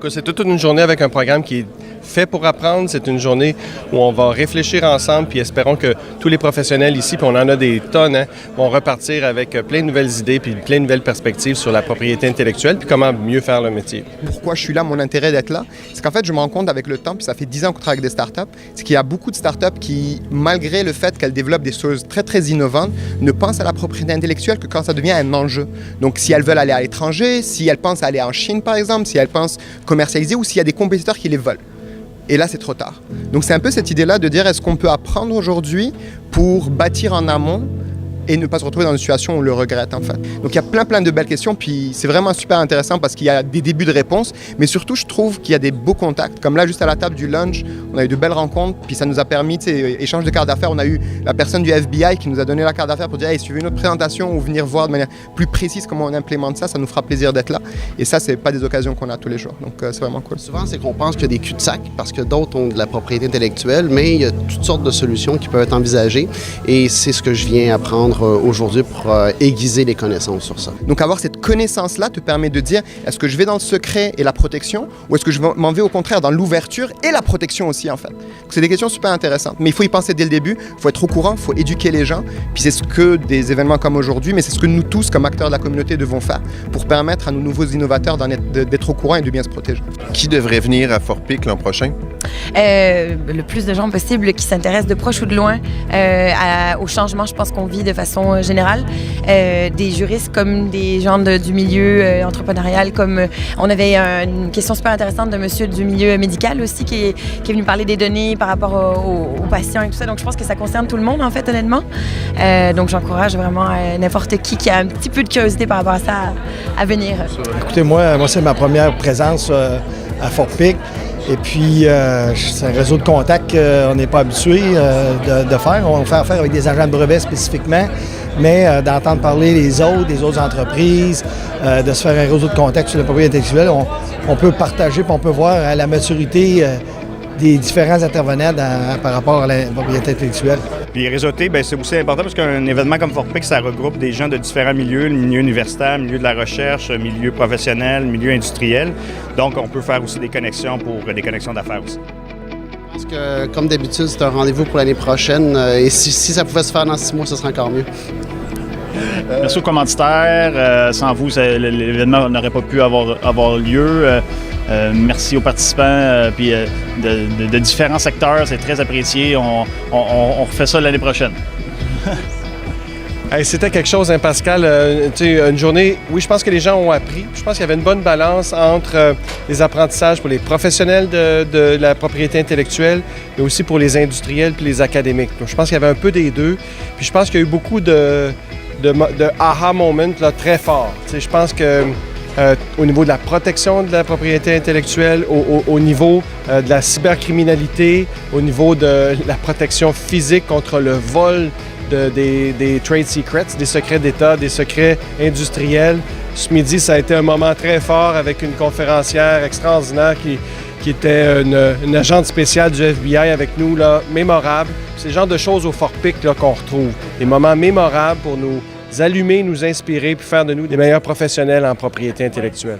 C'est toute une journée avec un programme qui est fait pour apprendre. C'est une journée où on va réfléchir ensemble, puis espérons que tous les professionnels ici, puis on en a des tonnes, vont repartir avec plein de nouvelles idées puis plein de nouvelles perspectives sur la propriété intellectuelle puis comment mieux faire le métier. Pourquoi je suis là, mon intérêt d'être là, c'est qu'en fait, je me rends compte avec le temps, puis ça fait 10 ans qu'on travaille avec des startups, c'est qu'il y a beaucoup de startups qui, malgré le fait qu'elles développent des choses très, très innovantes, ne pensent à la propriété intellectuelle que quand ça devient un enjeu. Donc, si elles veulent aller à l'étranger, si elles pensent aller en Chine, par exemple, si elles pensent commercialiser ou s'il y a des compétiteurs qui les veulent. Et là, c'est trop tard. Donc, c'est un peu cette idée-là de dire est-ce qu'on peut apprendre aujourd'hui pour bâtir en amont et ne pas se retrouver dans une situation où on le regrette, en fait. Donc, il y a plein de belles questions, puis c'est vraiment super intéressant parce qu'il y a des débuts de réponses, mais surtout, je trouve qu'il y a des beaux contacts. Comme là, juste à la table du lunch, on a eu de belles rencontres, puis ça nous a permis, échange de cartes d'affaires. On a eu la personne du FBI qui nous a donné la carte d'affaires pour dire « Hey, si tu veux une autre présentation ou venir voir de manière plus précise comment on implémente ça, ça nous fera plaisir d'être là. » Et ça, c'est pas des occasions qu'on a tous les jours. Donc, c'est vraiment cool. Souvent, c'est qu'on pense qu'il y a des cul-de-sac parce que d'autres ont de la propriété intellectuelle, mais il y a toutes sortes de solutions qui peuvent être envisagées. Et c'est ce que je viens apprendre aujourd'hui pour aiguiser les connaissances sur ça. Donc avoir cette connaissance-là te permet de dire est-ce que je vais dans le secret et la protection ou est-ce que je m'en vais au contraire dans l'ouverture et la protection aussi en fait. Donc c'est des questions super intéressantes. Mais il faut y penser dès le début, il faut être au courant, il faut éduquer les gens. Puis c'est ce que des événements comme aujourd'hui, mais c'est ce que nous tous comme acteurs de la communauté devons faire pour permettre à nos nouveaux innovateurs d'être au courant et de bien se protéger. Qui devrait venir à Fort Pic l'an prochain? Le plus de gens possible qui s'intéressent de proche ou de loin au changement, je pense qu'on vit de façon générale. Des juristes comme des gens du milieu entrepreneurial, comme on avait une question super intéressante de monsieur du milieu médical aussi qui est venu parler des données par rapport aux patients et tout ça. Donc je pense que ça concerne tout le monde en fait honnêtement. Donc j'encourage vraiment n'importe qui a un petit peu de curiosité par rapport à ça à venir. Écoutez, moi c'est ma première présence à Fort Pic. Et puis, c'est un réseau de contacts qu'on n'est pas habitué de faire. On fait affaire avec des agents de brevets spécifiquement, mais d'entendre parler des autres entreprises, de se faire un réseau de contacts sur la propriété intellectuelle, on peut partager puis on peut voir la maturité des différents intervenants par rapport à la propriété intellectuelle. Puis réseauter, c'est aussi important parce qu'un événement comme Fort Pic, ça regroupe des gens de différents milieux, le milieu universitaire, le milieu de la recherche, le milieu professionnel, le milieu industriel. Donc, on peut faire aussi des connexions pour des connexions d'affaires aussi. Je pense que, comme d'habitude, c'est un rendez-vous pour l'année prochaine. Et si ça pouvait se faire dans 6 mois, ce serait encore mieux. Merci aux commanditaires. Sans vous, l'événement n'aurait pas pu avoir lieu. Merci aux participants puis de différents secteurs. C'est très apprécié. On refait ça l'année prochaine. Hey, c'était quelque chose, hein, Pascal. Une journée, oui, je pense que les gens ont appris. Je pense qu'il y avait une bonne balance entre les apprentissages pour les professionnels de la propriété intellectuelle, mais aussi pour les industriels puis les académiques. Donc, je pense qu'il y avait un peu des deux. Puis je pense qu'il y a eu beaucoup de aha moments là, très forts. Je pense que au niveau de la protection de la propriété intellectuelle, au niveau de la cybercriminalité, au niveau de la protection physique contre le vol des trade secrets, des secrets d'État, des secrets industriels. Ce midi, ça a été un moment très fort avec une conférencière extraordinaire qui était une agente spéciale du FBI avec nous, là, mémorable. C'est le genre de choses au Fort Pic là, qu'on retrouve. Des moments mémorables pour nous allumer, nous inspirer puis faire de nous des meilleurs professionnels en propriété intellectuelle.